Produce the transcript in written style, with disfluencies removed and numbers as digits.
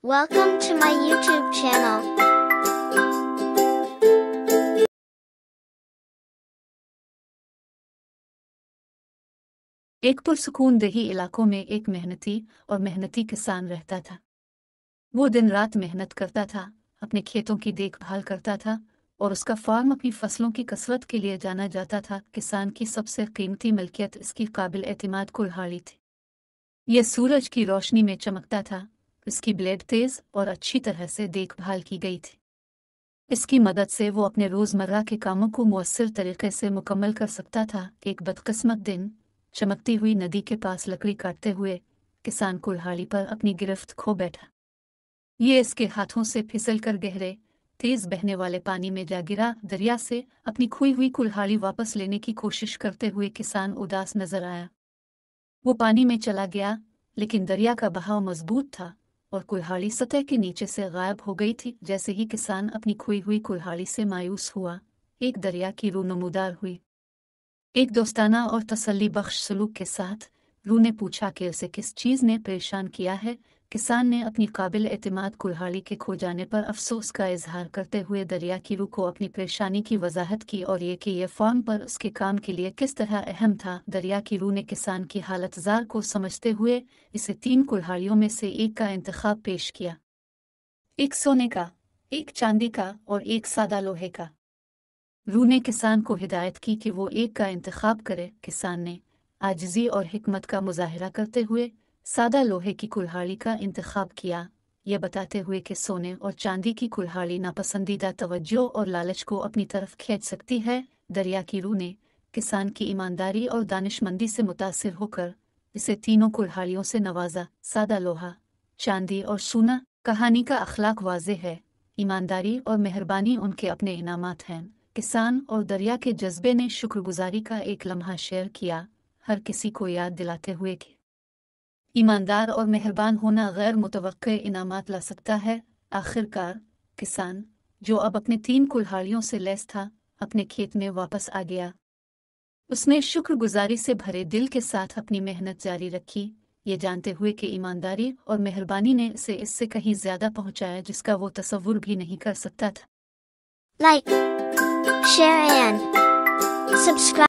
Welcome to my YouTube channel. एक पुरसुकून देही इलाकों में एक मेहनती किसान रहता था। वो दिन रात मेहनत करता था, अपने खेतों की देखभाल करता था और उसका फार्म अपनी फसलों की कसरत के लिए जाना जाता था। किसान की सबसे कीमती मिल्कियत इसकी काबिल एतमाद कुल्हाड़ी थी। यह सूरज की रोशनी में चमकता था, इसकी ब्लेड तेज और अच्छी तरह से देखभाल की गई थी। इसकी मदद से वो अपने रोज़मर्रा के कामों को मुअस्सर तरीके से मुकम्मल कर सकता था। एक बदकिस्मत दिन चमकती हुई नदी के पास लकड़ी काटते हुए किसान कुल्हाड़ी पर अपनी गिरफ्त खो बैठा। ये इसके हाथों से फिसल कर गहरे तेज बहने वाले पानी में जा गिरा। दरिया से अपनी खोई हुई कुल्हाड़ी वापस लेने की कोशिश करते हुए किसान उदास नजर आया। वो पानी में चला गया, लेकिन दरिया का बहाव मजबूत था और कुल्हाड़ी सतह के नीचे से गायब हो गई थी। जैसे ही किसान अपनी खोई हुई कुल्हाड़ी से मायूस हुआ, एक दरिया की रूह नमूदार हुई। एक दोस्ताना और तसल्ली बख्श सलूक के साथ रूह ने पूछा कि उसे किस चीज़ ने परेशान किया है। किसान ने अपनी काबिल एतमाद कुल्हाड़ी के खो जाने पर अफसोस का इजहार करते हुए दरिया की रूह को अपनी परेशानी की वजाहत की और ये कि यह फार्म पर उसके काम के लिए किस तरह अहम था। दरिया की रूह ने किसान की हालत जार को समझते हुए इसे 3 कुल्हाड़ियों में से एक का इंतखाब पेश किया, एक सोने का, एक चांदी का और एक सादा लोहे का। रूह ने किसान को हिदायत की कि वो एक का इंतखाब करे। किसान ने आजिज़ी और हिकमत का मुजाहिरा करते हुए सादा लोहे की कुल्हाड़ी का इंतखाब किया, यह बताते हुए कि सोने और चांदी की कुल्हाड़ी नापसंदीदा तवज्जो और लालच को अपनी तरफ खींच सकती है। दरिया की रूह ने किसान की ईमानदारी और दानिशमंदी से मुतासिर होकर इसे 3 कुल्हाड़ियों से नवाजा। सादा लोहा, चांदी और सोना। कहानी का अखलाक वाज़ेह है, ईमानदारी और मेहरबानी उनके अपने इनामात हैं। किसान और दरिया के जज्बे ने शुक्रगुजारी का एक लम्हा शेयर किया, हर किसी को याद दिलाते हुए कि ईमानदार और मेहरबान होना गैर मुतवक्के इनामात ला सकता है। आखिरकार किसान, जो अब अपने 3 कुल्हाड़ियों से लैस था, अपने खेत में वापस आ गया। उसने शुक्रगुजारी से भरे दिल के साथ अपनी मेहनत जारी रखी, ये जानते हुए कि ईमानदारी और मेहरबानी ने इसे इससे कहीं ज्यादा पहुंचाया जिसका वो तसव्वुर भी नहीं कर सकता था। Like, share and subscribe.